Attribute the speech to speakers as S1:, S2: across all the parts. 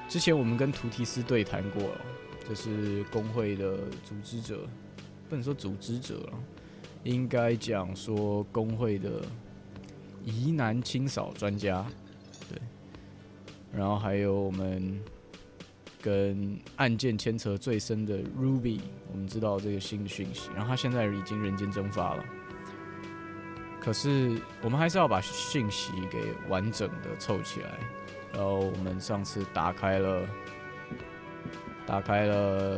S1: 之前我们跟图提斯对谈过了，这是工会的组织者，不能说组织者了，应该讲说工会的疑难清扫专家，对。然后还有我们跟案件牵扯最深的 Ruby， 我们知道这个新的讯息，然后他现在已经人间蒸发了。可是我们还是要把讯息给完整的凑起来。然后我们上次打开了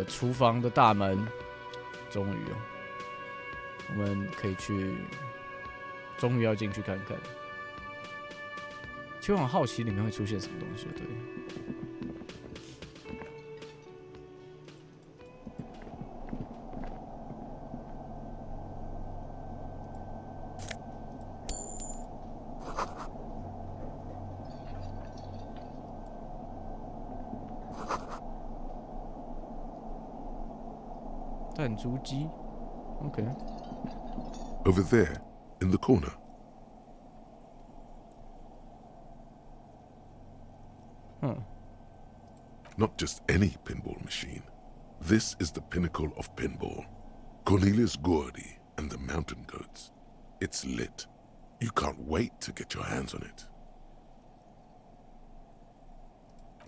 S1: 厨房的大门，终于我们可以去，终于要进去看看。其实我很好奇里面会出现什么东西，对。弹珠机 ，OK。Over
S2: there, in the corner. Not just any pinball machine. This is the pinnacle of pinball. Cornelius Gordy and the Mountain Goats. It's lit. You can't wait to get your hands on it.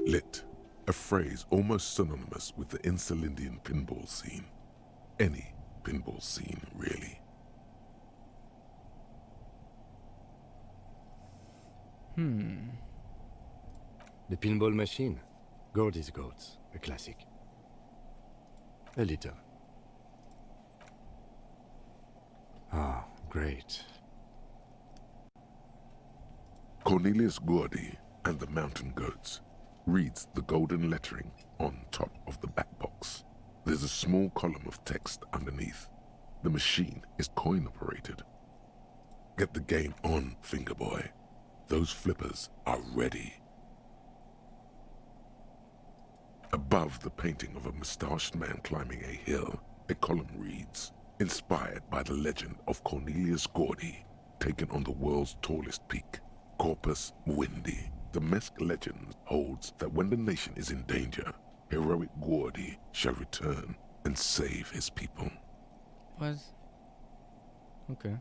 S2: Lit, a phrase almost synonymous with the Insulindian pinball scene. Any pinball scene, really.
S3: The pinball machine. Gordy's Goats, a classic. A little. Ah, great.
S2: Cornelius Gordy and the Mountain Goats reads the golden lettering on top of the back box. There's a small column of text underneath. The machine is coin-operated. Get the game on, Fingerboy. Those flippers are ready. Above the painting of a mustached man climbing a hill, a column reads, inspired by the legend of Cornelius Gordy, taken on the world's tallest peak, Corpus Muindi. The Mesk legend holds that when the nation is in danger, heroic Gordy shall return and save his people.
S1: What? Okay.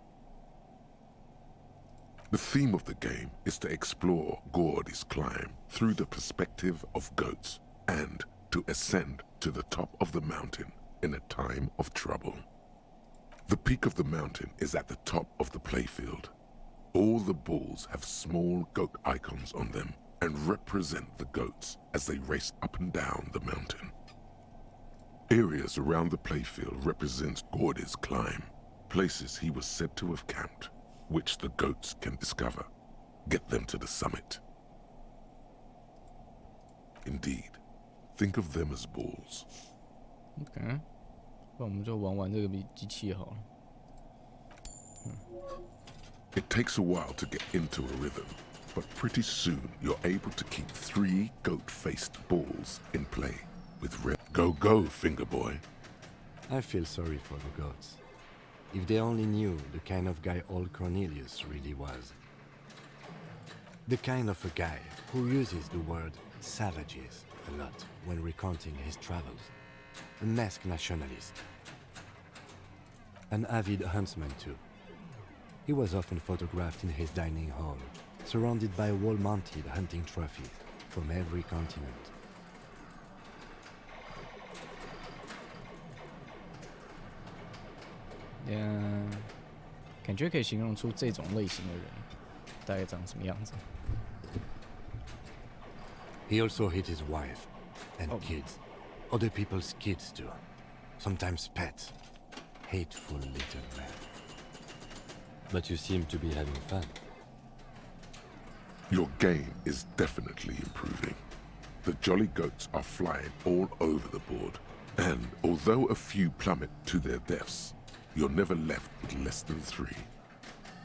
S2: The theme of the game is to explore Gordy's climb through the perspective of goats and to ascend to the top of the mountain in a time of trouble. The peak of the mountain is at the top of the playfield. All the balls have small goat icons on them and represent the goats as they race up and down the mountain. Areas around the playfield represents Gordy's climb, places he was said to have camped, which the goats can discover. Get them to the summit. Indeed, think of them as balls.
S1: OK， 那我们就玩这个机器好了。
S2: It takes a while to get into a rhythm, but pretty soon you're able to keep 3 goat-faced balls in play with red. Go, go, Fingerboy.
S3: I feel sorry for the goats. If they only knew the kind of guy old Cornelius really was. The kind of a guy who uses the word savages a lot when recounting his travels. A masked nationalist. An avid huntsman too. He was often photographed in his dining hall, surrounded by wall-mounted hunting trophies from every continent.
S1: Yeah， 感觉可以形容出这种类型的人大概长什么样子。
S3: He also hit his wife and kids. Other people's kids too. Sometimes pets. Hateful little man.
S4: But you seem to be having fun.
S2: Your game is definitely improving. The jolly goats are flying all over the board, and although a few plummet to their deaths, you're never left with less than 3.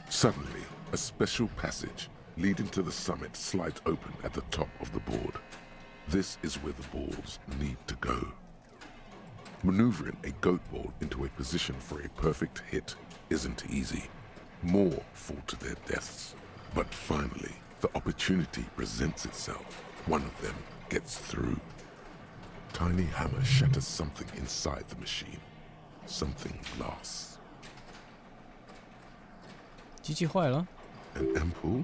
S2: Suddenly, a special passage leading to the summit slides open at the top of the board. This is where the balls need to go. Maneuvering a goat ball into a position for a perfect hit isn't easy. More fall to their deaths. But finally, the opportunity presents itself. One of them gets through. Tiny hammer shatters something inside the machine. Something lasts.
S1: 机器坏了。
S2: An ampoule?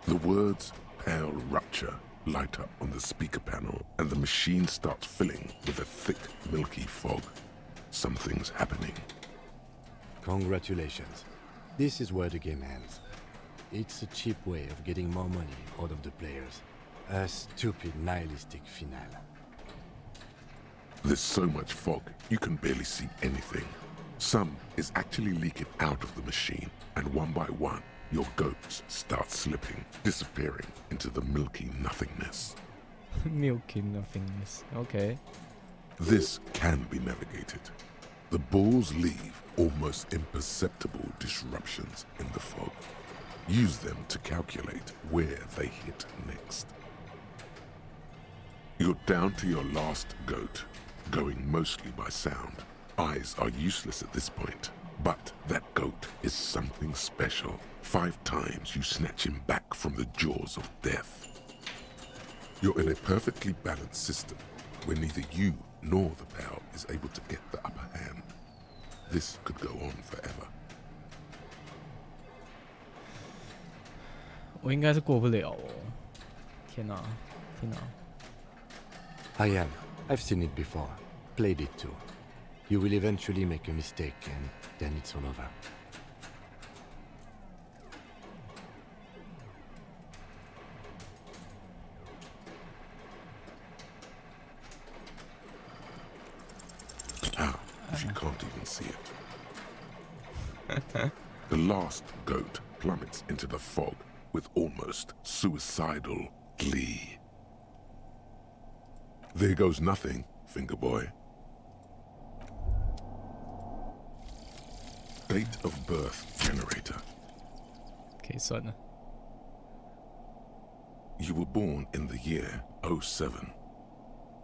S2: The words pale rupture light up on the speaker panel, and the machine starts filling with a thick, milky fog. Something's happening.
S3: Congratulations. This is where the game ends. It's a cheap way of getting more money out of the players. A stupid nihilistic finale.
S2: There's so much fog, you can barely see anything. Some is actually leaking out of the machine, and one by one, your goats start slipping, disappearing into the milky nothingness.
S1: Milky nothingness. Okay.
S2: This can be navigated. The balls leave almost imperceptible disruptions in the fog. Use them to calculate where they hit next. You're down to your last goat, going mostly by sound. Eyes are useless at this point, but that goat is something special. 5 times you snatch him back from the jaws of death. You're in a perfectly balanced system where neither you nor the pal is able to get the upper hand. This could go on forever.
S1: 我应该是过不了哦。天哪，天哪！
S3: I am. I've seen it before. Played it too. You will eventually make a mistake and then it's all over.
S2: How? She can't even see it. The last goat plummets into the fog with almost suicidal glee. There goes nothing, finger boy. Date of birth generator.
S1: 可以算了。
S2: You were born in the year 07,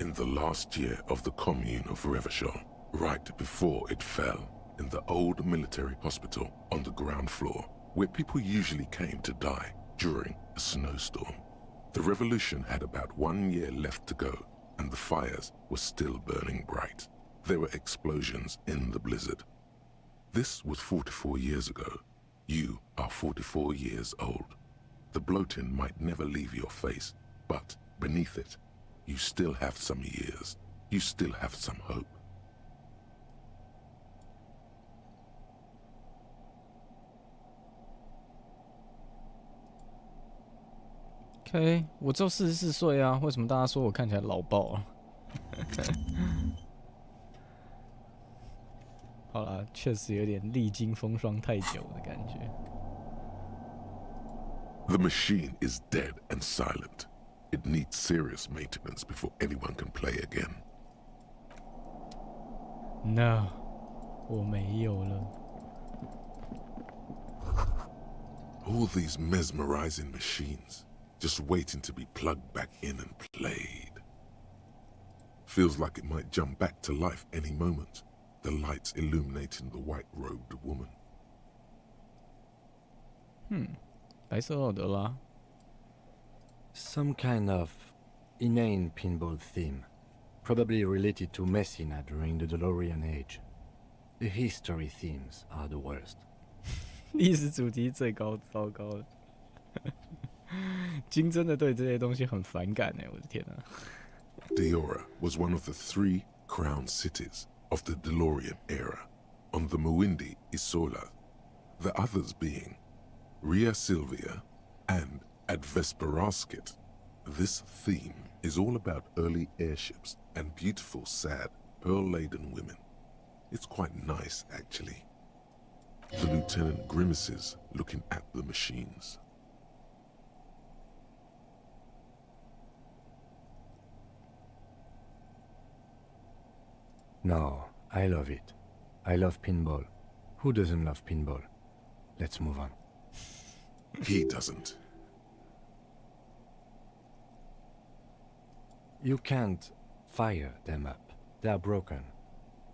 S2: in the last year of the commune of Revachol, right before it fell, in the old military hospital on the ground floor, where people usually came to die during a snowstorm. The revolution had about 1 year left to go, and the fires were still burning bright. There were explosions in the blizzard. This was 44 years ago. You are 44 years old. The bloating might never leave your face, but beneath it, you still have some years. You still have some hope.
S1: OK， 我只有44岁啊，为什么大家说我看起来老爆啊？好啦，确实有点历经风霜太久的感觉。
S2: The machine is dead and silent. It needs serious maintenance before anyone can play again.
S1: No， 我没有了。
S2: All these mesmerizing machines, just waiting to be plugged back in and played. Feels like it might jump back to life any moment, the lights illuminating the white-robed woman.
S1: 白色奥德拉。
S3: Some kind of inane pinball theme, probably related to Messina during the DeLorean age. The history themes are the worst.
S1: 历史主题最高糟糕的。金真的对这些东西很反感哎，我的天哪！
S2: Deora was one of the 3 crown cities of the DeLorean era, on the Muindi Isola, the others being Ria Silvia and Advesperaskit. This theme is all about early airships and beautiful, sad, pearl-laden women. It's quite nice, actually. The lieutenant grimaces, looking at the machines.
S3: No, I love it. I love pinball. Who doesn't love pinball? Let's move on.
S2: He doesn't.
S3: You can't fire them up. They are broken.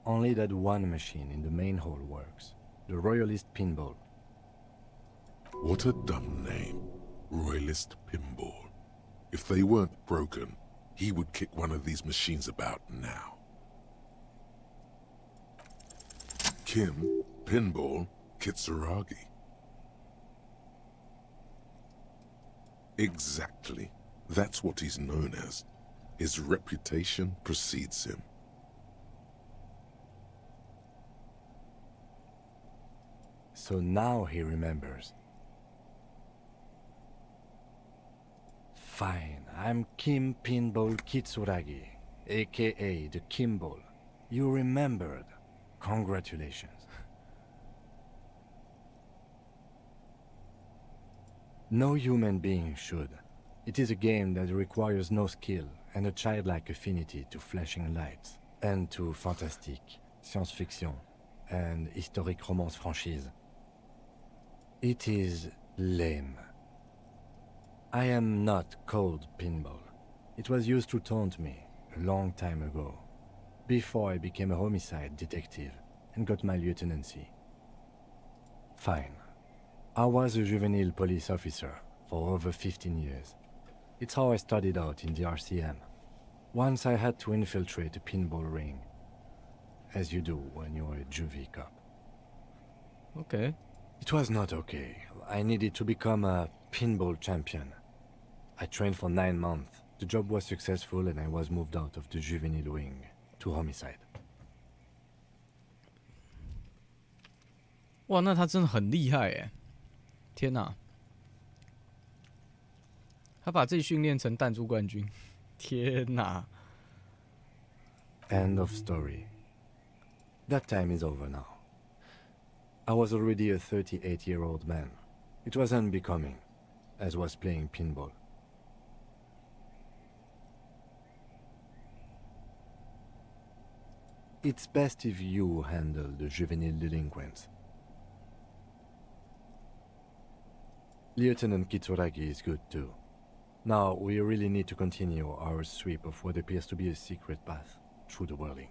S3: Only that one machine in the main hall works. The Royalist Pinball.
S2: What a dumb name. Royalist Pinball. If they weren't broken, he would kick one of these machines about now. Kim Pinball Kitsuragi. Exactly. That's what he's known as. His reputation precedes him.
S3: So now he remembers. Fine, I'm Kim Pinball Kitsuragi, aka the Kimball. You remembered. Congratulations. No human being should. It is a game that requires no skill and a childlike affinity to flashing lights and to fantastique, science-fiction, and historic romance franchise. It is lame. I am not called Pinball. It was used to taunt me a long time ago, before I became a homicide detective and got my lieutenancy. Fine. I was a juvenile police officer for over 15 years. It's how I started out in the RCM. Once I had to infiltrate a pinball ring, as you do when you're a juvie cop.
S1: Okay.
S3: It was not okay. I needed to become a pinball champion. I trained for 9 months. The job was successful and I was moved out of the juvenile wing to homicide.
S1: 哇，那他真的很厉害耶！天哪，他把自己训练成弹珠冠军，天哪
S3: End of story. That time is over now. I was already a 38-year-old man. It was unbecoming, as was playing pinball. It's best if you handle the juvenile delinquents. Lieutenant Kitsuragi is good too. Now, we really need to continue our sweep of what appears to be a secret path through the whirling.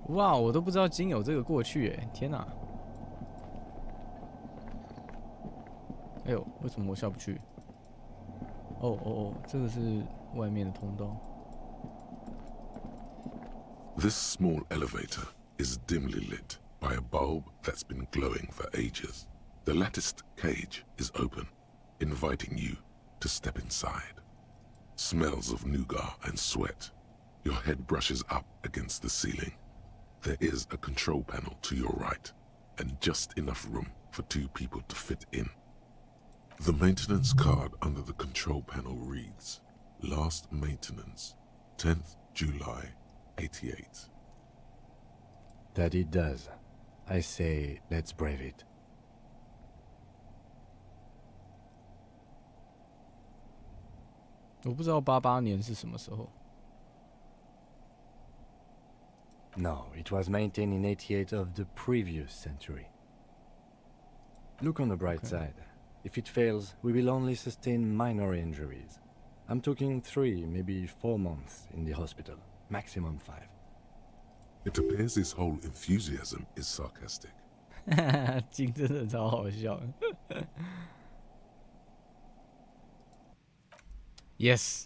S1: 哇，我都不知道金有这个过去耶！天哪！哎呦，为什么我下不去？哦，这个是外面的通道。
S2: This small elevator is dimly lit by a bulb that's been glowing for ages. The latticed cage is open, inviting you to step inside. Smells of nougat and sweat. Your head brushes up against the ceiling. There is a control panel to your right, and just enough room for 2 people to fit in. The maintenance card under the control panel reads, Last maintenance, 10th July, 88.
S3: That it does. I say, let's brave it.
S1: 我不知道88年是什么时候。
S3: No, it was maintained in 88 of the previous century. Look on the bright side. If it fails, we will only sustain minor injuries. I'm talking 3, maybe 4 months in the hospital. Maximum 5.
S2: It appears his whole enthusiasm is sarcastic.
S1: 金真的超好笑的。Yes，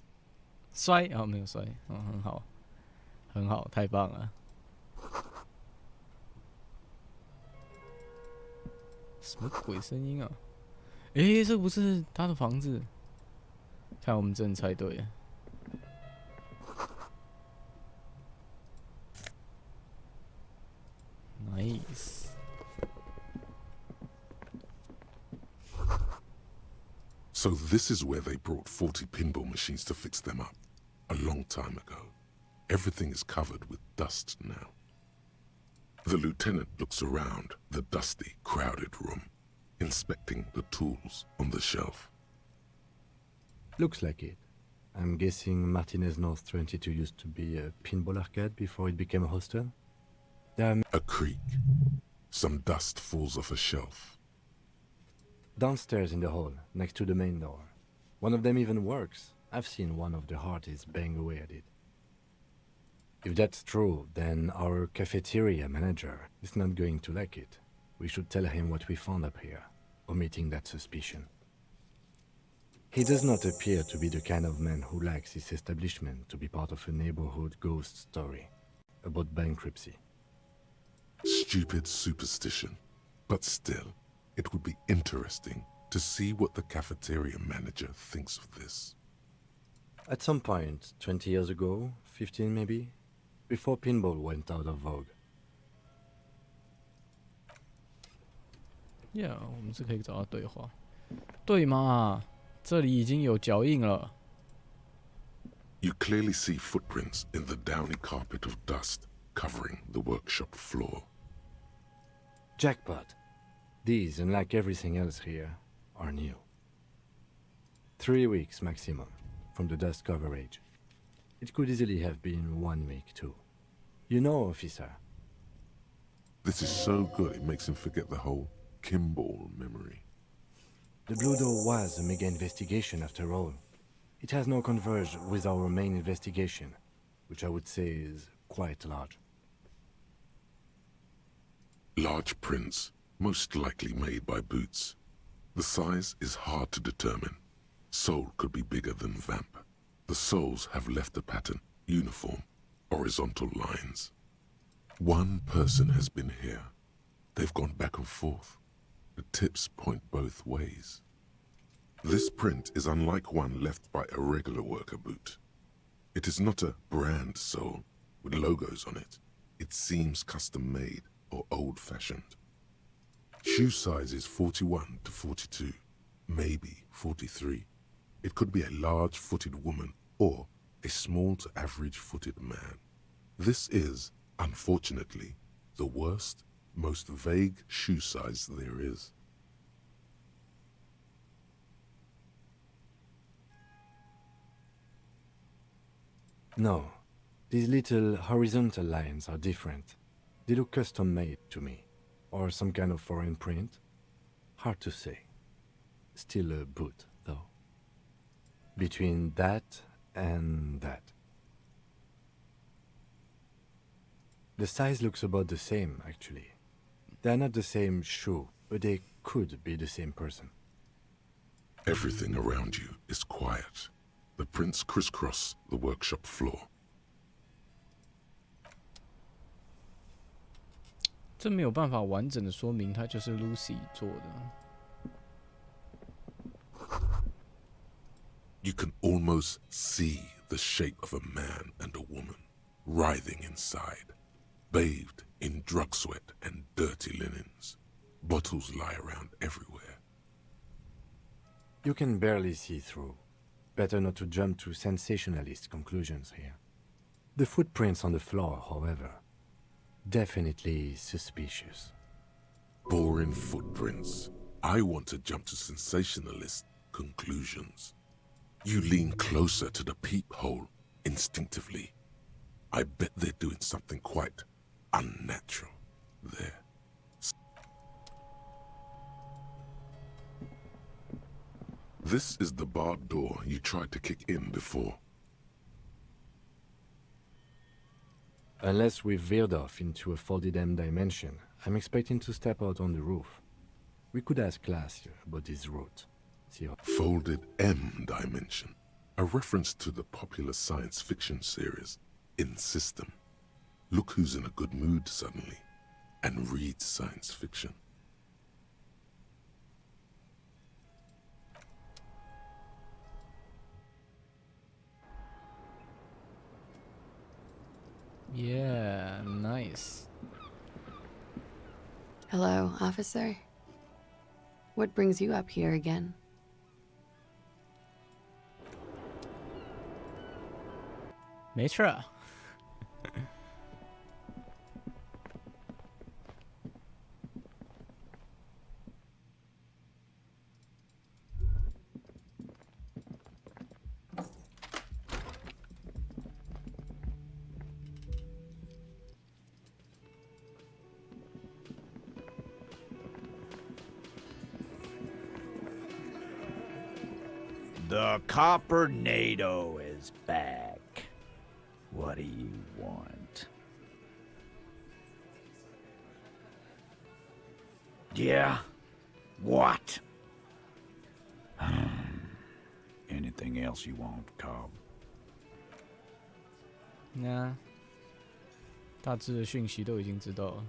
S1: 摔啊、没有摔，很好，很好，太棒了。什么鬼声音啊？诶，这不是他的房子？看我们真的猜对了。Nice。
S2: So this is where they brought 40 pinball machines to fix them up, a long time ago. Everything is covered with dust now. The lieutenant looks around the dusty, crowded room, inspecting the tools on the shelf.
S3: Looks like it. I'm guessing Martinez North 22 used to be a pinball arcade before it became a hostel?
S2: A creak. Some dust falls off a shelf.
S3: Downstairs in the hall, next to the main door. One of them even works. I've seen one of the hearties bang away at it. If that's true, then our cafeteria manager is not going to like it. We should tell him what we found up here, omitting that suspicion. He does not appear to be the kind of man who likes his establishment to be part of a neighborhood ghost story about bankruptcy.
S2: Stupid superstition. But still, it would be interesting to see what the cafeteria manager thinks of this.
S3: At some point, 20 years ago, 15 maybe, before pinball went out of vogue.
S1: Yeah， 我们是可以找到对话，对吗？这里已经有脚印了。
S2: You clearly see footprints in the downy carpet of dust covering the workshop floor.
S3: Jackpot. These, unlike everything else here, are new. 3 weeks maximum from the dust coverage. It could easily have been 1 week too. You know, officer.
S2: This is so good it makes him forget the whole Kimball memory.
S3: The Blue Door was a mega investigation after all. It has now converged with our main investigation, which I would say is quite large.
S2: Large prints, most likely made by Boots. The size is hard to determine. Sole could be bigger than Vamp. The soles have left a pattern, uniform, horizontal lines. One person has been here. They've gone back and forth. The tips point both ways. This print is unlike one left by a regular worker boot. It is not a brand sole with logos on it. It seems custom-made or old-fashioned. Shoe size is 41 to 42, maybe 43. It could be a large-footed woman or a small to average-footed man. This is, unfortunately, the worst, most vague shoe size there is.
S3: No, these little horizontal lines are different. They look custom-made to me. Or some kind of foreign print. Hard to say. Still a boot, though. Between that and that. The size looks about the same, actually. They're not the same shoe, but they could be the same person.
S2: Everything around you is quiet. The prints crisscross the workshop floor.
S1: 这没有办法完整的说明它就是 Lucy 做的。
S2: You can almost see the shape of a man and a woman writhing inside, bathed in drug sweat and dirty linens. Bottles lie around everywhere.
S3: You can barely see through. Better not to jump to sensationalist conclusions here. The footprints on the floor, however, definitely suspicious.
S2: Boring footprints. I want to jump to sensationalist conclusions. You lean closer to the peephole instinctively. I bet they're doing something quite unnatural there. This is the barred door you tried to kick in before.
S3: Unless we've veered off into a folded M dimension, I'm expecting to step out on the roof. We could ask class about this route. See how
S2: Folded M dimension, a reference to the popular science fiction series In System. Look who's in a good mood suddenly and reads science fiction.
S1: Yeah, nice.
S5: Hello, officer. What brings you up here again?
S1: Matra.
S6: The Coppernado is back. What do you want? Yeah? What? Anything else you want, Cobb?
S1: 那大致的讯息都已经知道了。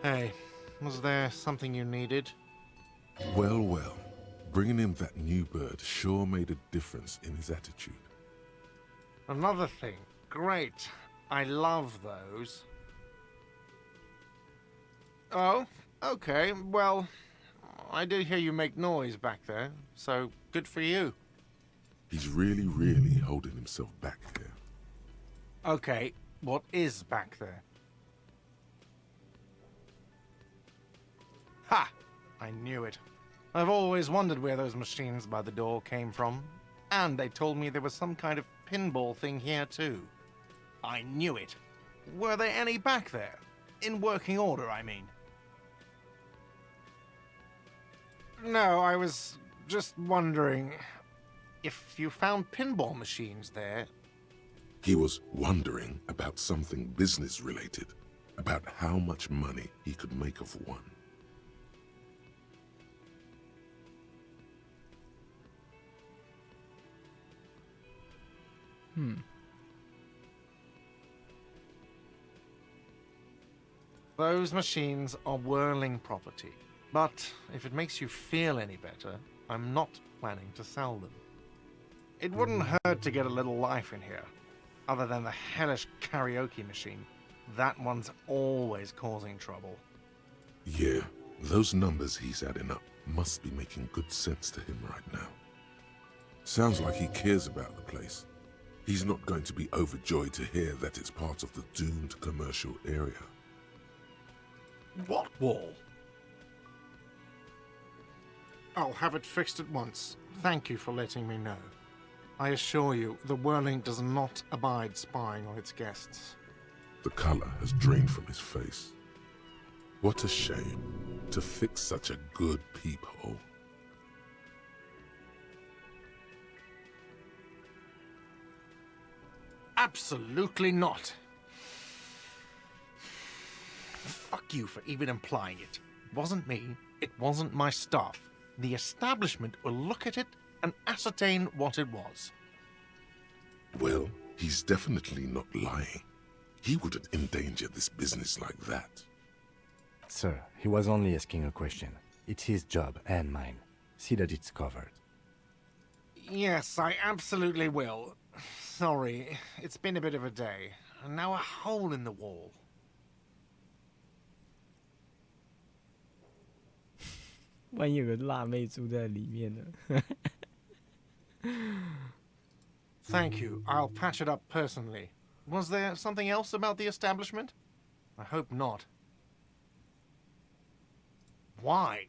S7: Hey, was there something you needed?
S2: Well, well, bringing him that new bird sure made a difference in his attitude.
S7: Another thing. Great. I love those. Oh, okay. Well, I did hear you make noise back there, so good for you.
S2: He's really, really holding himself back here.
S7: Okay, what is back there? Ha! I knew it. I've always wondered where those machines by the door came from. And they told me there was some kind of pinball thing here too. I knew it. Were there any back there? In working order, I mean. No, I was just wondering if you found pinball machines there.
S2: He was wondering about something business related, about how much money he could make of one.
S7: Those machines are whirling property. But if it makes you feel any better, I'm not planning to sell them. It wouldn't hurt to get a little life in here. Other than the hellish karaoke machine. That one's always causing trouble.
S2: Yeah, those numbers he's adding up must be making good sense to him right now. Sounds like he cares about the place. He's not going to be overjoyed to hear that it's part of the doomed commercial area.
S7: What wall? I'll have it fixed at once. Thank you for letting me know. I assure you, the whirling does not abide spying on its guests.
S2: The color has drained from his face. What a shame to fix such a good peephole.
S7: Absolutely not. Fuck you for even implying it. It wasn't me. It wasn't my stuff. The establishment will look at it and ascertain what it was.
S2: Well, he's definitely not lying. He wouldn't endanger this business like that.
S3: Sir, he was only asking a question. It's his job and mine. See that it's covered.
S7: Yes, I absolutely will. Sorry, it's been a bit of a day. And now a hole in the wall. Thank you. I'll patch it up personally. Was there something else about the establishment? I hope not. Why?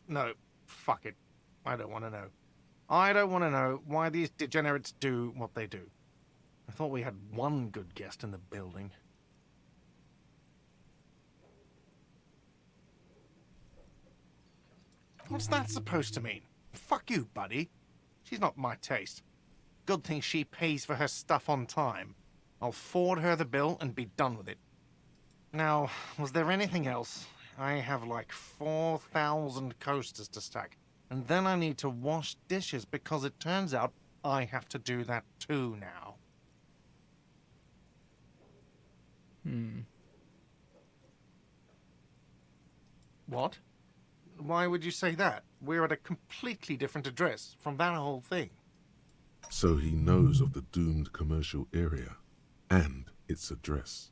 S7: No, fuck it. I don't want to know. I don't want to know why these degenerates do what they do. I thought we had one good guest in the building. What's that supposed to mean? Fuck you, buddy. She's not my taste. Good thing she pays for her stuff on time. I'll forward her the bill and be done with it. Now, was there anything else? I have like 4,000 coasters to stack. And then I need to wash dishes because it turns out I have to do that too now. What? Why would you say that? We're at a completely different address from that whole thing.
S2: So he knows of the doomed commercial area and its address.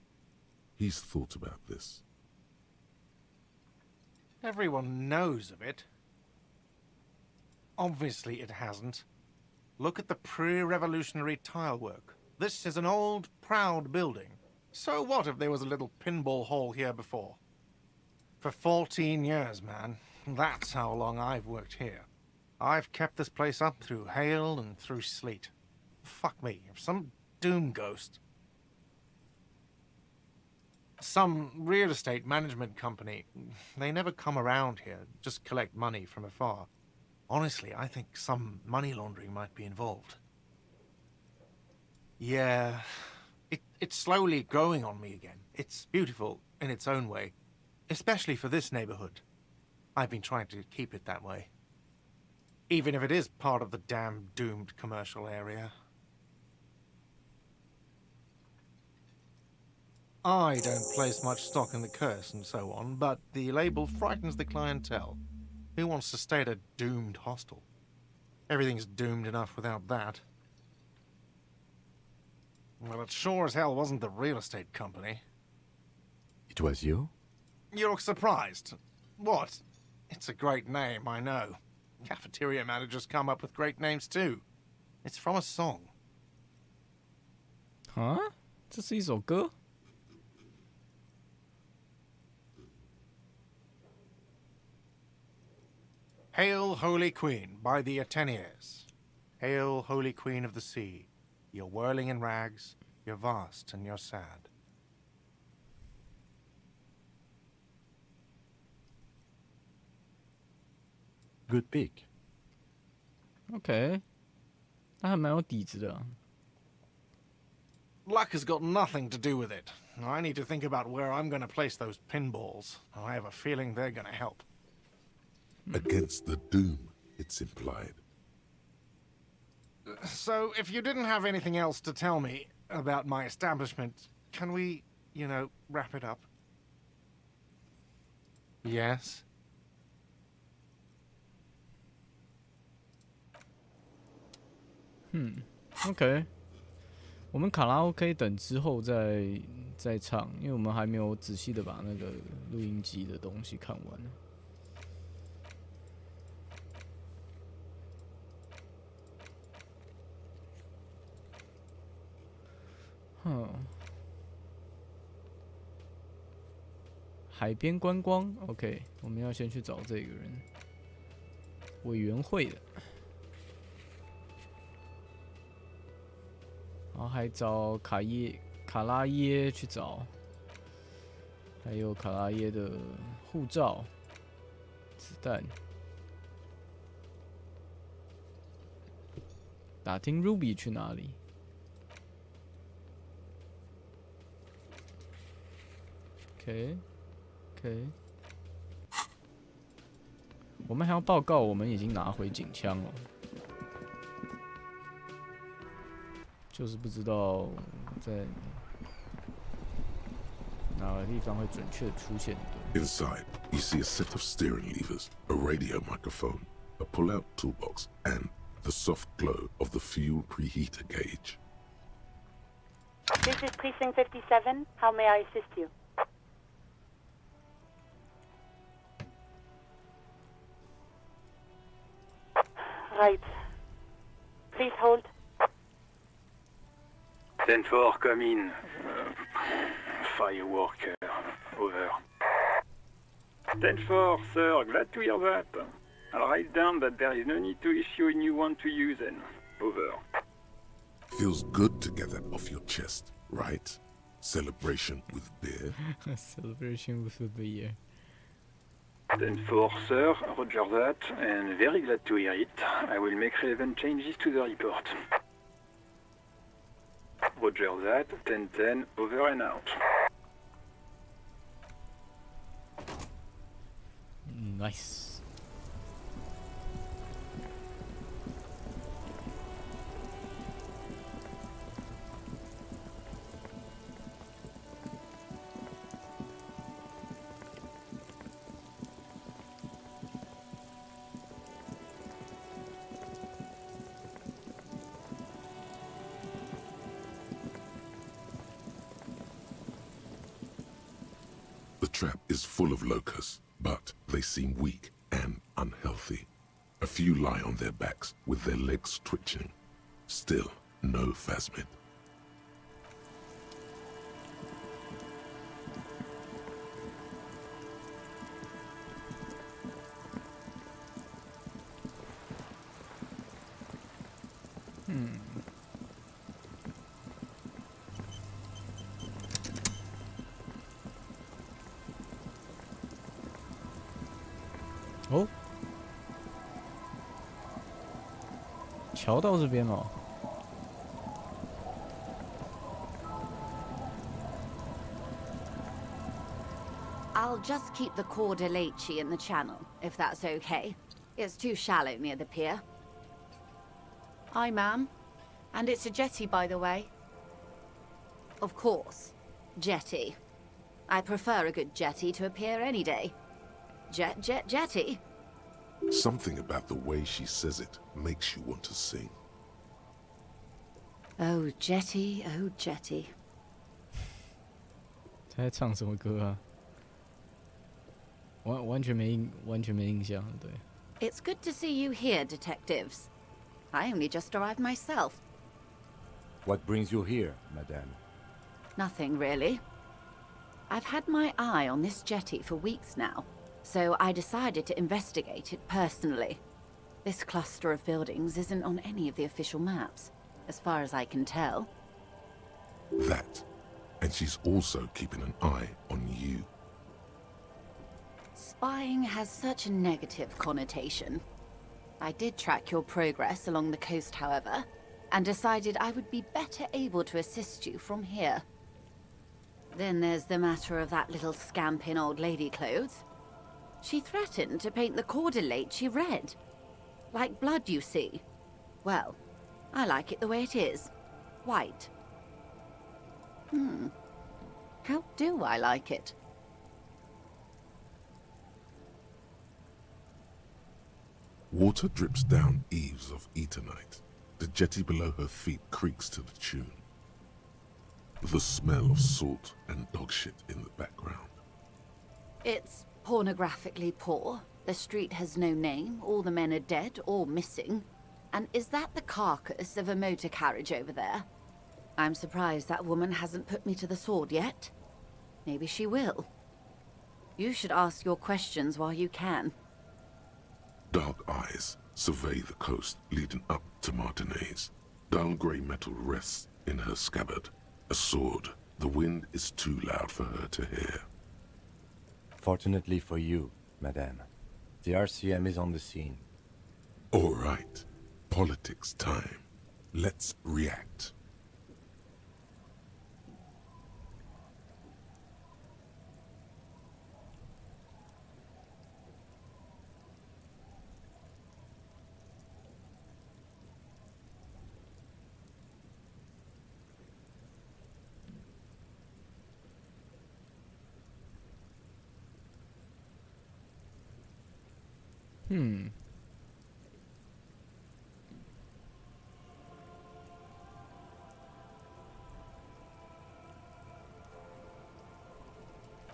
S2: He's thought about this.
S7: Everyone knows of it. Obviously it hasn't. Look at the pre-revolutionary tile work. This is an old, proud building. So what if there was a little pinball hall here before? For 14 years, man. That's how long I've worked here. I've kept this place up through hail and through sleet. Fuck me, if some doom ghost... Some real estate management company, they never come around here, just collect money from afar. Honestly, I think some money laundering might be involved. Yeah, it's slowly growing on me again. It's beautiful in its own way, especially for this neighborhood. I've been trying to keep it that way. Even if it is part of the damn doomed commercial area. I don't place much stock in the curse and so on, but the label frightens the clientele. Who wants to stay at a doomed hostel? Everything's doomed enough without that. Well, it sure as hell wasn't the real estate company.
S3: It was you?
S7: You look surprised. What? It's a great name, I know. Cafeteria managers come up with great names too. It's from a song.
S1: 啊，这是一首歌。
S7: Hail, Holy Queen, by the Atenaeus. Hail, Holy Queen of the Sea. You're whirling in rags, you're vast and you're sad.
S3: Good pick.
S1: OK， 那还蛮有底子的啊。
S7: Luck has got nothing to do with it. I need to think about where I'm going to place those pinballs. I have a feeling they're going to help.
S2: Against the doom, it's implied.
S7: So, if you didn't have anything else to tell me about my establishment, can we, wrap it up? Yes?
S1: OK， 我们卡拉 OK 等之后再唱，因为我们还没有仔细的把那个录音机的东西看完。海边观光 ，OK， 我们要先去找这个人，委员会的。然后还找卡拉耶去找，还有卡拉耶的护照、子弹，打听 Ruby 去哪里。OK， 我们还要报告，我们已经拿回警枪了。就是不知道在哪个地方会准确出现。
S2: Inside, you see a set of steering levers, a radio microphone, a pull-out toolbox, and the soft glow of the fuel preheater gauge.
S8: This is Precinct 57. How may I assist you? Right. Please hold.
S9: 10-4, come in. Fireworker, over. 10-4, sir, glad to hear that. I'll write down that there is no need to issue a new one to you then. Over.
S2: Feels good to get that off your chest, right? Celebration with beer.
S1: Celebration with beer.
S9: 10-4, sir, roger that, and very glad to hear it. I will make relevant changes to the report. Roger that, 10-10, over and out.
S1: Nice.
S2: The trap is full of locusts, but they seem weak and unhealthy. A few lie on their backs with their legs twitching. Still, no phasmid.
S1: Oh. 桥到这边哦。
S10: I'll just keep the corda lacey in the channel, if that's okay. It's too shallow near the pier.
S11: Hi, ma'am. And it's a jetty, by the way.
S10: Of course. Jetty. I prefer a good jetty to a pier any day. Jetty?
S2: Something about the way she says it makes you want to sing.
S10: Oh, jetty, oh, jetty.
S1: 他在唱什么歌啊？完全没印象，对。
S10: It's good to see you here, detectives. I only just arrived myself.
S3: What brings you here, madame?
S10: Nothing, really. I've had my eye on this jetty for weeks now, so I decided to investigate it personally. This cluster of buildings isn't on any of the official maps, as far as I can tell.
S2: That. And she's also keeping an eye on you.
S10: Spying has such a negative connotation. I did track your progress along the coast, however, and decided I would be better able to assist you from here. Then there's the matter of that little scamp in old lady clothes. She threatened to paint the cordelate she read. Like blood, you see. Well, I like it the way it is. White. How do I like it?
S2: Water drips down eaves of Eternite. The jetty below her feet creaks to the tune. The smell of salt and dog shit in the background.
S10: It's pornographically poor. The street has no name, all the men are dead or missing. And is that the carcass of a motor carriage over there? I'm surprised that woman hasn't put me to the sword yet. Maybe she will. You should ask your questions while you can.
S2: Dark eyes survey the coast leading up to Martinez. Dull grey metal rests in her scabbard. A sword. The wind is too loud for her to hear.
S3: Fortunately for you, madame, the RCM is on the scene.
S2: All right. Politics time. Let's react.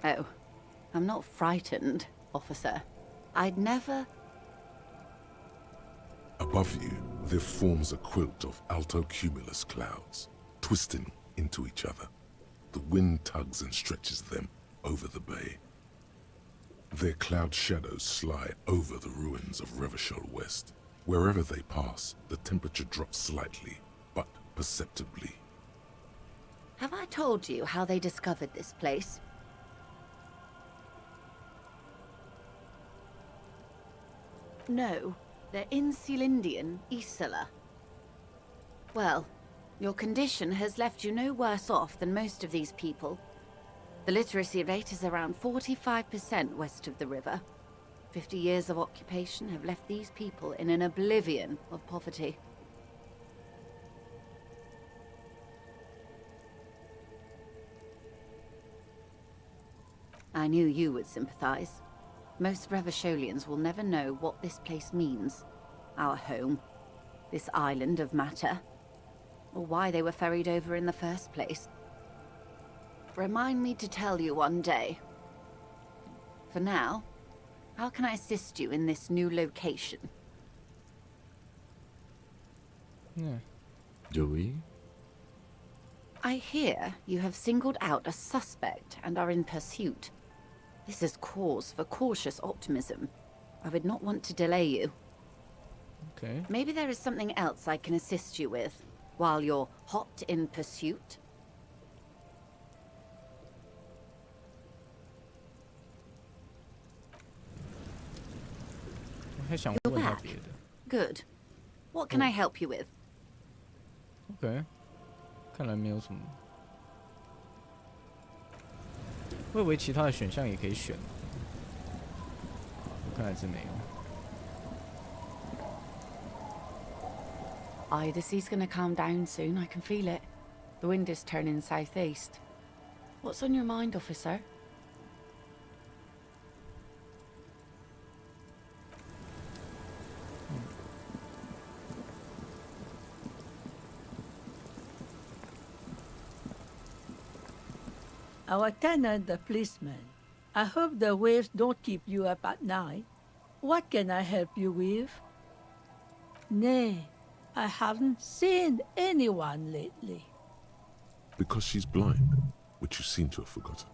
S10: Oh, I'm not frightened, officer. I'd never...
S2: Above you, there forms a quilt of altocumulus clouds, twisting into each other. The wind tugs and stretches them over the bay. Their cloud shadows slide over the ruins of Revachol West. Wherever they pass, the temperature drops slightly, but perceptibly.
S10: Have I told you how they discovered this place? No, they're in Sealindian, Isola. Well, your condition has left you no worse off than most of these people. The literacy rate is around 45% west of the river. 50 years of occupation have left these people in an oblivion of poverty. I knew you would sympathize. Most Revacholians will never know what this place means. Our home. This island of matter. Or why they were ferried over in the first place. Remind me to tell you one day. For now, how can I assist you in this new location?
S1: Yeah.
S3: Do we?
S10: I hear you have singled out a suspect and are in pursuit. This is cause for cautious optimism. I would not want to delay you.
S1: Okay.
S10: Maybe there is something else I can assist you with, while you're hot in pursuit.
S1: You're back.
S10: Good. What can I help you with?
S1: OK， 看来没有什么。我以为其他的选项也可以选。看来是没有。
S11: Aye, the sea's gonna calm down soon. I can feel it. The wind is turning southeast. What's on your mind, officer?
S12: Our tenant, the policeman. I hope the waves don't keep you up at night. What can I help you with? Nay, I haven't seen anyone lately.
S2: Because she's blind, which you seem to have forgotten.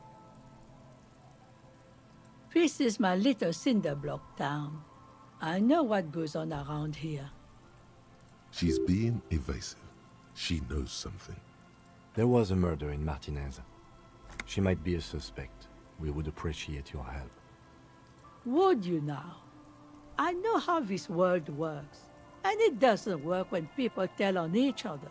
S12: This is my little cinder block town. I know what goes on around here.
S2: She's being evasive. She knows something.
S3: There was a murder in Martinez. She might be a suspect. We would appreciate your help.
S12: Would you now? I know how this world works, and it doesn't work when people tell on each other.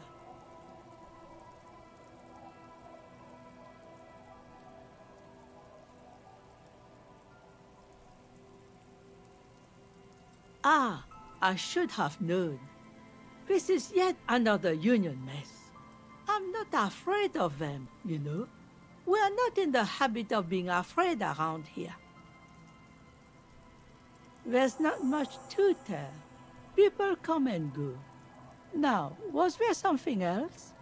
S12: Ah, I should have known. This is yet another union mess. I'm not afraid of them, you know. We are not in the habit of being afraid around here. There's not much to tell. People come and go. Now, was there something else?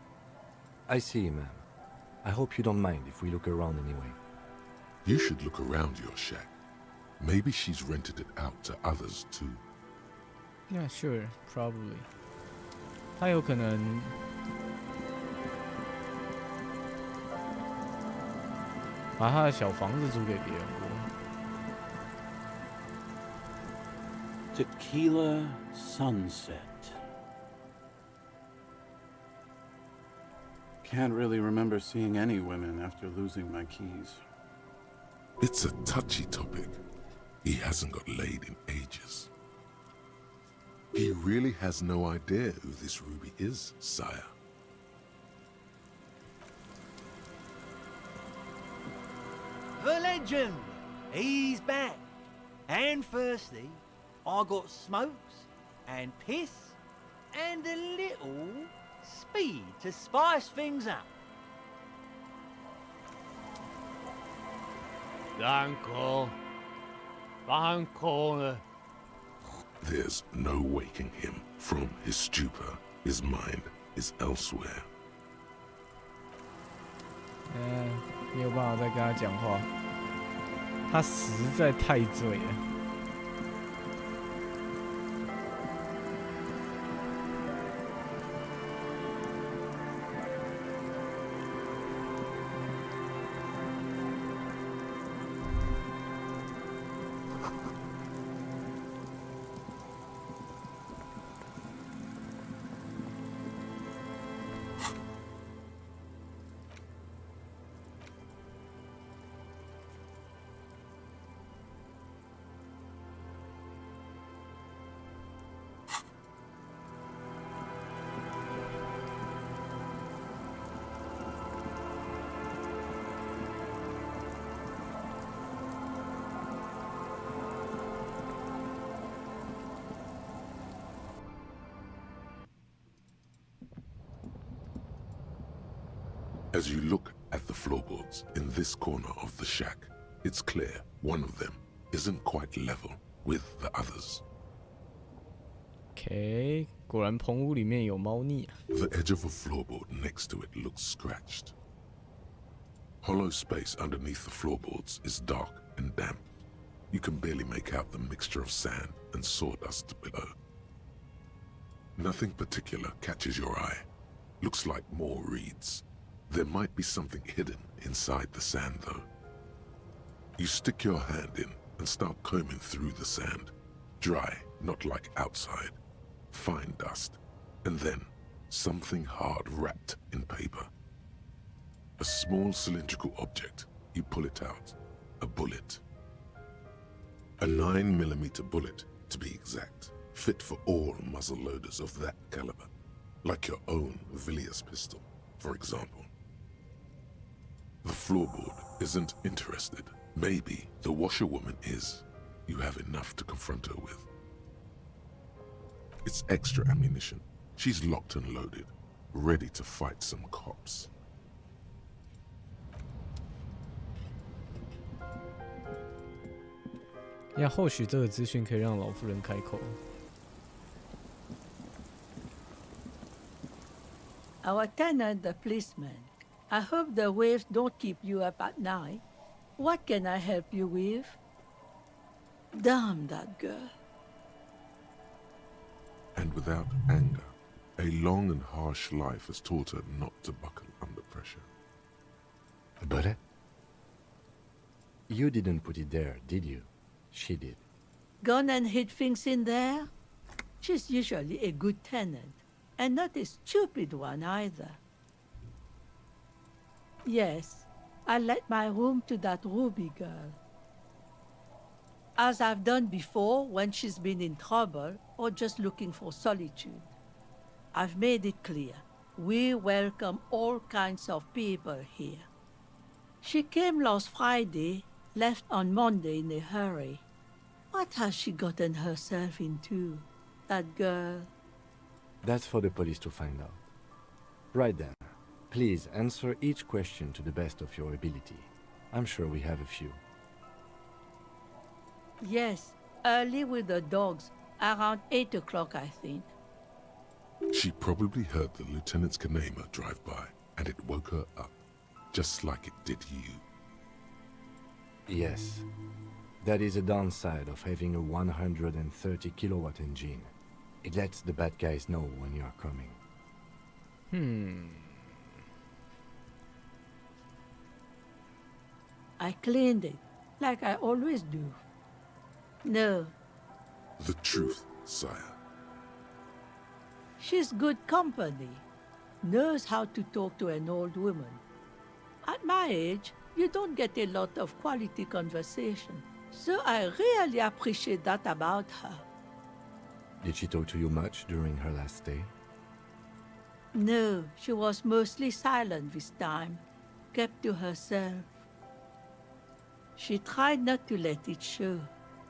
S3: I see, ma'am. I hope you don't mind if we look around anyway.
S2: You should look around your shack. Maybe she's rented it out to others too.
S1: Yeah, sure, probably. 他有可能把他的小房子租给别人过。
S6: Tequila sunset. Can't really remember seeing any women after losing my keys.
S2: It's a touchy topic. He hasn't got laid in ages. He really has no idea who this Ruby is, sire.
S13: The legend! He's back. And firstly, I got smokes and piss and a little speed to spice things up.
S14: Danko. Danko.
S2: There's no waking him from his stupor. His mind is elsewhere.
S1: 没有办法再跟他讲话，他实在太醉了。
S2: As you look at the floorboards in this corner of the shack, it's clear one of them isn't quite level with the others.
S1: OK， 果然棚屋里面有猫腻啊。
S2: The edge of a floorboard next to it looks scratched. Hollow space underneath the floorboards is dark and damp. You can barely make out the mixture of sand and sawdust below. Nothing particular catches your eye. Looks like more reeds. There might be something hidden inside the sand, though. You stick your hand in and start combing through the sand. Dry, not like outside. Fine dust. And then, something hard wrapped in paper. A small cylindrical object. You pull it out. A bullet. A 9mm bullet, to be exact. Fit for all muzzle loaders of that caliber. Like your own Villiers pistol, for example. The floorboard isn't interested. Maybe the washerwoman is. you have enough to confront her with. It's extra ammunition. She's locked and loaded, ready to fight some cops.
S1: Yeah, 或许这个资讯可以让老妇人开口。
S12: Our tenant, the policeman. I hope the waves don't keep you up at night. What can I help you with? Damn that girl.
S2: And without anger, a long and harsh life has taught her not to buckle under pressure.
S3: A bullet? You didn't put it there, did you? She did.
S12: Gone and hid things in there? She's usually a good tenant, and not a stupid one either. Yes, I let my room to that Ruby girl. As I've done before when she's been in trouble or just looking for solitude. I've made it clear, we welcome all kinds of people here. She came last Friday, left on Monday in a hurry. What has she gotten herself into, that girl?
S3: That's for the police to find out. Right then, please answer each question to the best of your ability. I'm sure we have a few.
S12: Yes, early with the dogs, around 8 o'clock, I think.
S2: She probably heard the lieutenant's Kanema drive by, and it woke her up, just like it did you.
S3: Yes. That is a downside of having a 130 kilowatt engine. It lets the bad guys know when you are coming.
S12: I cleaned it, like I always do. No.
S2: The truth, sire.
S12: She's good company. Knows how to talk to an old woman. At my age, you don't get a lot of quality conversation. So I really appreciate that about her.
S3: Did she talk to you much during her last stay?
S12: No, she was mostly silent this time, kept to herself. She tried not to let it show,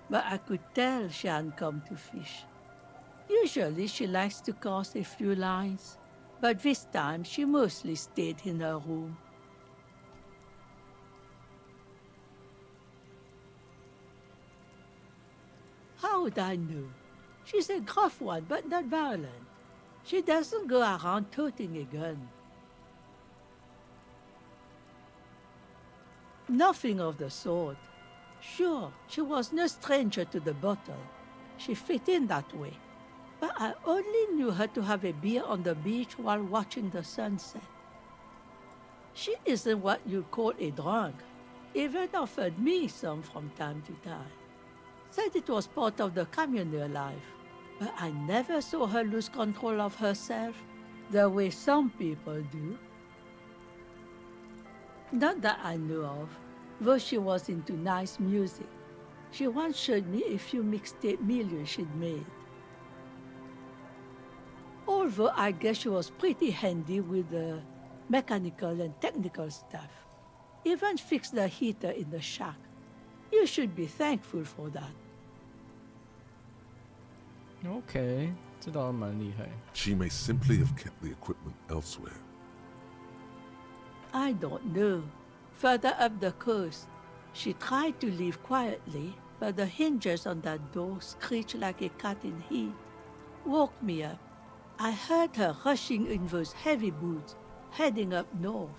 S12: but I could tell she hadn't come to fish. Usually she likes to cast a few lines, but this time she mostly stayed in her room. How would I know? She's a gruff one, but not violent. She doesn't go around toting a gun. Nothing of the sort. Sure, she was no stranger to the bottle. She fit in that way. But I only knew her to have a beer on the beach while watching the sunset. She isn't what you'd call a drunk. Even offered me some from time to time. Said it was part of the communal life. But I never saw her lose control of herself, the way some people do. Not that I know of, though she was into nice music. She once showed me a few mixtape millions she'd made. Although I guess she was pretty handy with the mechanical and technical stuff. Even fixed the heater in the shack. You should be thankful for that.
S1: OK， 这倒是蛮厉害。
S2: She may simply have kept the equipment elsewhere.
S12: I don't know. Further up the coast, she tried to leave quietly, but the hinges on that door screeched like a cat in heat. Woke me up. I heard her rushing in those heavy boots, heading up north.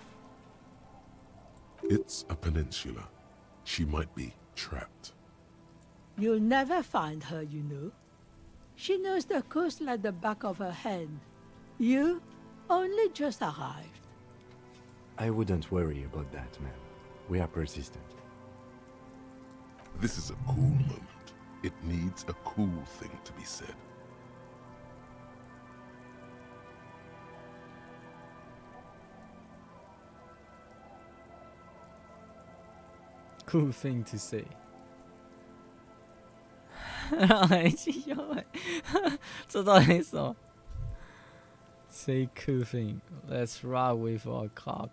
S2: It's a peninsula. She might be trapped.
S12: You'll never find her, you know. She knows the coast like the back of her hand. You only just arrived.
S3: I wouldn't worry about that, man. We are persistent.
S2: This is a cool moment. It needs a cool thing to be said.
S1: Cool thing to say. 让人气球哎，这到底是什么 ？Say cool thing. Let's ride with our cock.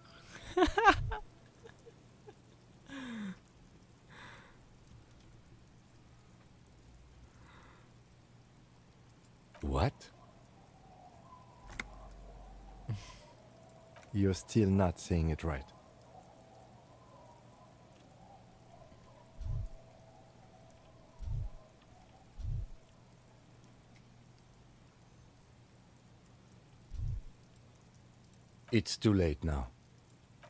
S3: What? You're still not saying it right. It's too late now.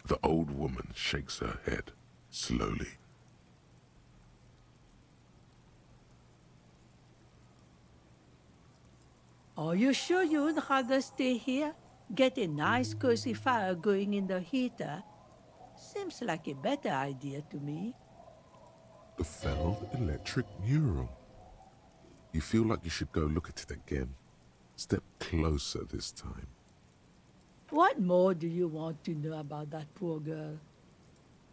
S2: The old woman shakes her head, slowly.
S12: Are you sure you would rather stay here? Get a nice cozy fire going in the heater? Seems like a better idea to me.
S2: The failed electric mural. You feel like you should go look at it again. Step closer this time.
S12: What more do you want to know about that poor girl?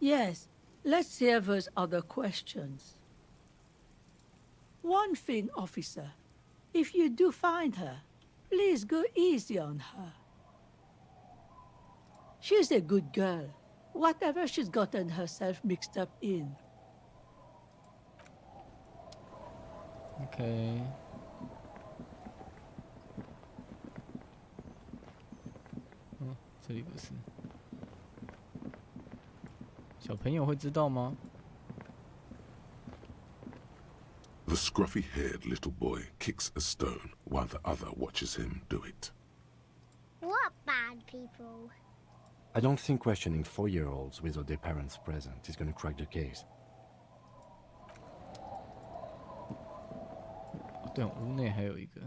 S12: Yes, let's see if there's other questions. One thing, officer. If you do find her, please go easy on her. She's a good girl, whatever she's gotten herself mixed up in.
S1: OK。这里不是。小朋友会知道吗？
S2: The scruffy-haired little boy kicks a stone while the other watches him do it.
S14: What bad people?
S3: I don't think questioning 4-year-olds without their parents present is gonna crack the case.
S1: 对，屋内还有一个。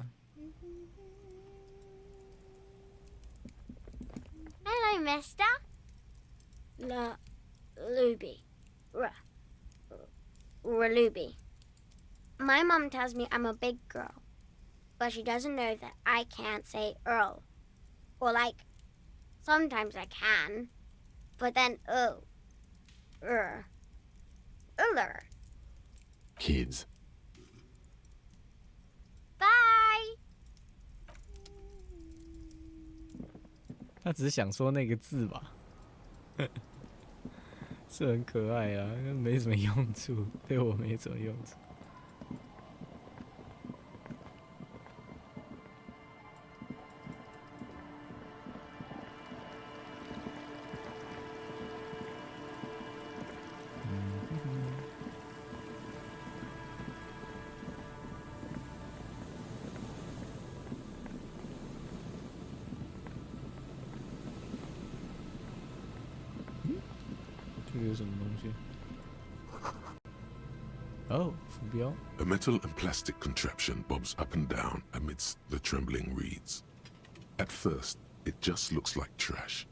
S14: Hello, mister. Luby. Luby. My mom tells me I'm a big girl, but she doesn't know that I can't say Earl. Or like, sometimes I can, but then Uller.
S3: Kids.
S14: Bye.
S1: 他只是想说那个字吧，是很可爱啊，没什么用处，对我没什么用处。这个有什么东西？哦，浮标。
S2: A metal and plastic contraption bobs up and down amidst the trembling reeds. At first, it just looks like trash,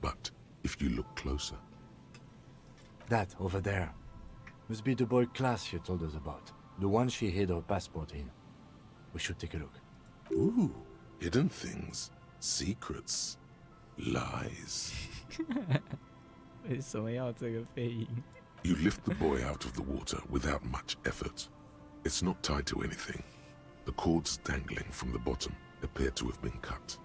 S2: but if you look closer...
S3: That over there must be the boy class you told us about. The one she hid her passport in. We should take a look.
S2: Ooh, hidden things, secrets, lies.
S1: 为什么要这个配音？
S2: You lift the boy out of the water without much effort. It's not tied to anything. The cords dangling from the bottom appear to have been cut.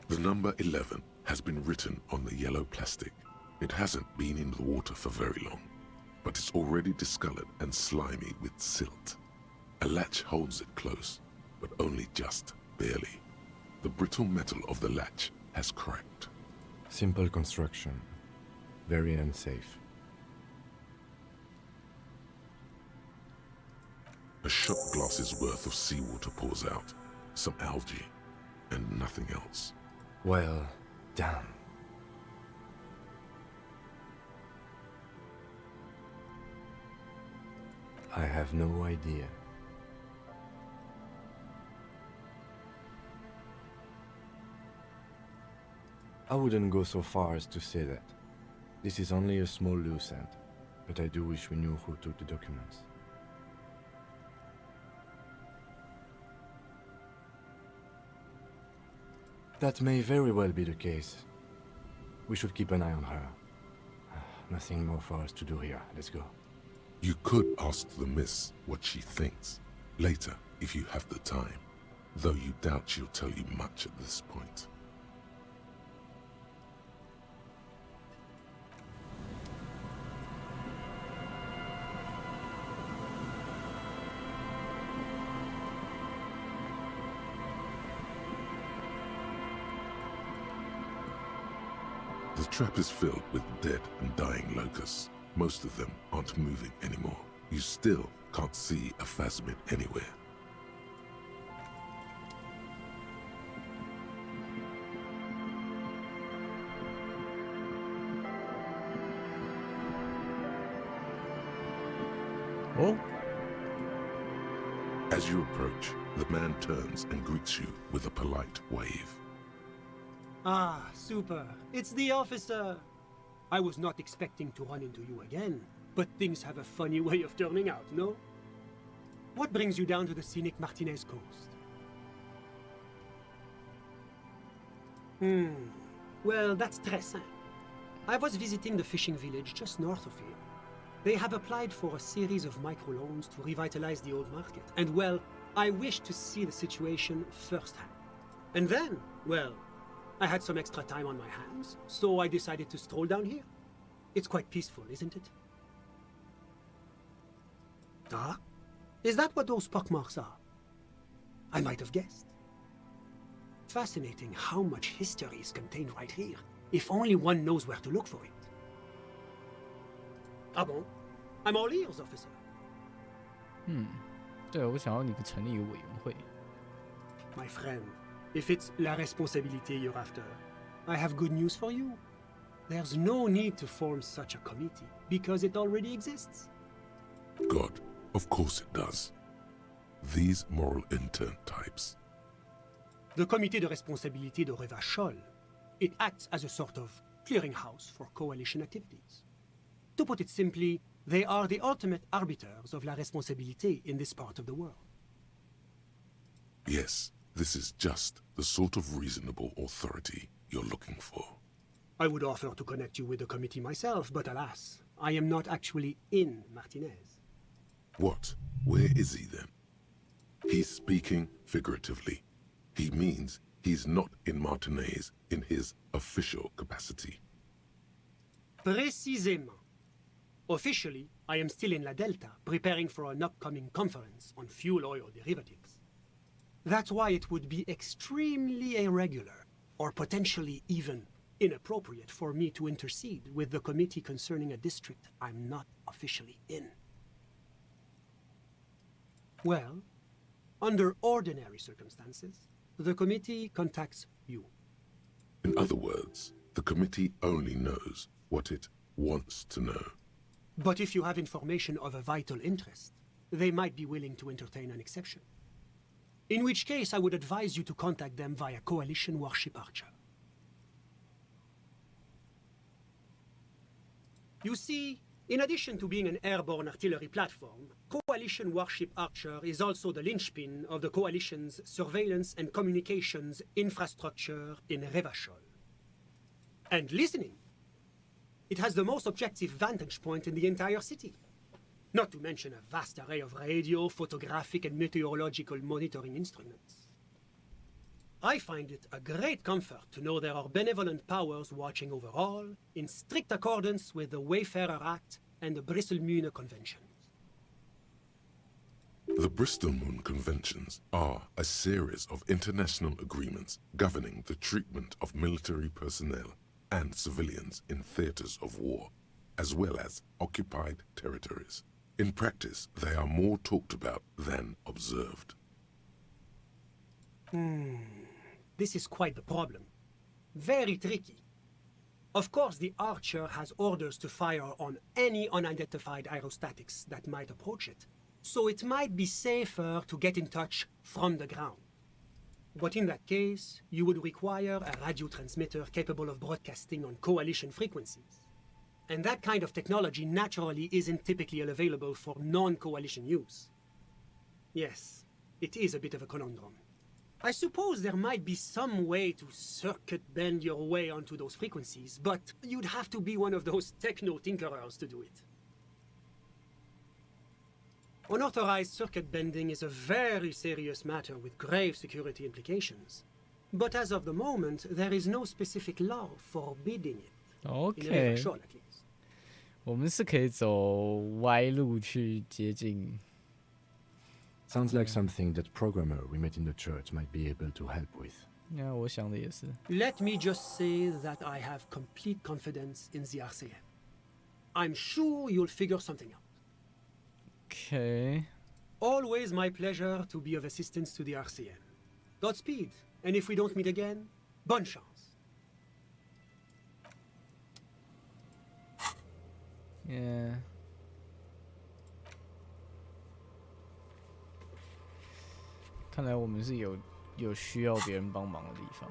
S2: The number 11 has been written on the yellow plastic. It hasn't been in the water for very long, but it's already discolored and slimy with silt. A latch holds it close, but only just barely. The brittle metal of the latch has cracked.
S3: Simple construction. Very unsafe.
S2: A shot glass's worth of seawater pours out, some algae, and nothing else.
S3: Well done. I have no idea. I wouldn't go so far as to say that. This is only a small loose end, but I do wish we knew who took the documents. That may very well be the case. We should keep an eye on her. Nothing more for us to do here. Let's go.
S2: You could ask the miss what she thinks, later if you have the time, though you doubt she'll tell you much at this point. The trap is filled with dead and dying locusts. Most of them aren't moving anymore. You still can't see a phasmid anywhere.
S1: Oh.
S2: As you approach, the man turns and greets you with a polite wave.
S15: Ah, super. It's the officer. I was not expecting to run into you again, but things have a funny way of turning out, no? What brings you down to the scenic Martinez coast? Well, that's très simple. I was visiting the fishing village just north of here. They have applied for a series of microloans to revitalize the old market. And, well, I wished to see the situation firsthand. And then, well, I had some extra time on my hands, so I decided to stroll down here. It's quite peaceful, isn't it? Ah? Is that what those pockmarks are? I might have guessed. Fascinating how much history is contained right here, if only one knows where to look for it. Ah bon? I'm all ears, officer.
S1: 对，我想要你们成立一个委员会。
S15: My friend, if it's la responsabilité you're after, I have good news for you. There's no need to form such a committee, because it already exists.
S2: God, of course it does. These moral intern types.
S15: The Comité de Responsabilité de Revachol. It acts as a sort of clearinghouse for coalition activities. To put it simply, they are the ultimate arbiters of la responsabilité in this part of the world.
S2: Yes, this is just the sort of reasonable authority you're looking for.
S15: I would offer to connect you with the committee myself, but alas, I am not actually in Martinez.
S2: What? Where is he then? He's speaking figuratively. He means he's not in Martinez in his official capacity.
S15: Précisément. Officially, I am still in La Delta, preparing for an upcoming conference on fuel oil derivatives. That's why it would be extremely irregular, or potentially even inappropriate for me to intercede with the committee concerning a district I'm not officially in. Well, under ordinary circumstances, the committee contacts you.
S2: In other words, the committee only knows what it wants to know.
S15: But if you have information of a vital interest, they might be willing to entertain an exception. In which case, I would advise you to contact them via Coalition Warship Archer. You see, in addition to being an airborne artillery platform, Coalition Warship Archer is also the linchpin of the Coalition's surveillance and communications infrastructure in Revachol. And listening. It has the most objective vantage point in the entire city. Not to mention a vast array of radio, photographic, and meteorological monitoring instruments. I find it a great comfort to know there are benevolent powers watching over all, in strict accordance with the Wayfarer Act and the Bristol-Mune Conventions.
S2: The Bristol-Mune Conventions are a series of international agreements governing the treatment of military personnel and civilians in theaters of war, as well as occupied territories. In practice, they are more talked about than observed.
S15: This is quite the problem. Very tricky. Of course, the Archer has orders to fire on any unidentified aerostatics that might approach it, so it might be safer to get in touch from the ground. But in that case, you would require a radio transmitter capable of broadcasting on coalition frequencies. And that kind of technology naturally isn't typically available for non-coalition use. Yes, it is a bit of a conundrum. I suppose there might be some way to circuit bend your way onto those frequencies, but you'd have to be one of those techno-tinkerers to do it. Unauthorized circuit bending is a very serious matter with grave security implications. But as of the moment, there is no specific law forbidding it.
S1: Okay.
S15: In Revachol, at least.
S1: 我们是可以走歪路去接近。
S3: Sounds like something that programmer we met in the church might be able to help with.
S1: 那我想的也是。
S15: Let me just say that I have complete confidence in the RCM. I'm sure you'll figure something out.
S1: Okay.
S15: Always my pleasure to be of assistance to the RCM. Godspeed, and if we don't meet again, bonne chance.
S1: Yeah. 看来我们是有需要别人帮忙的地方。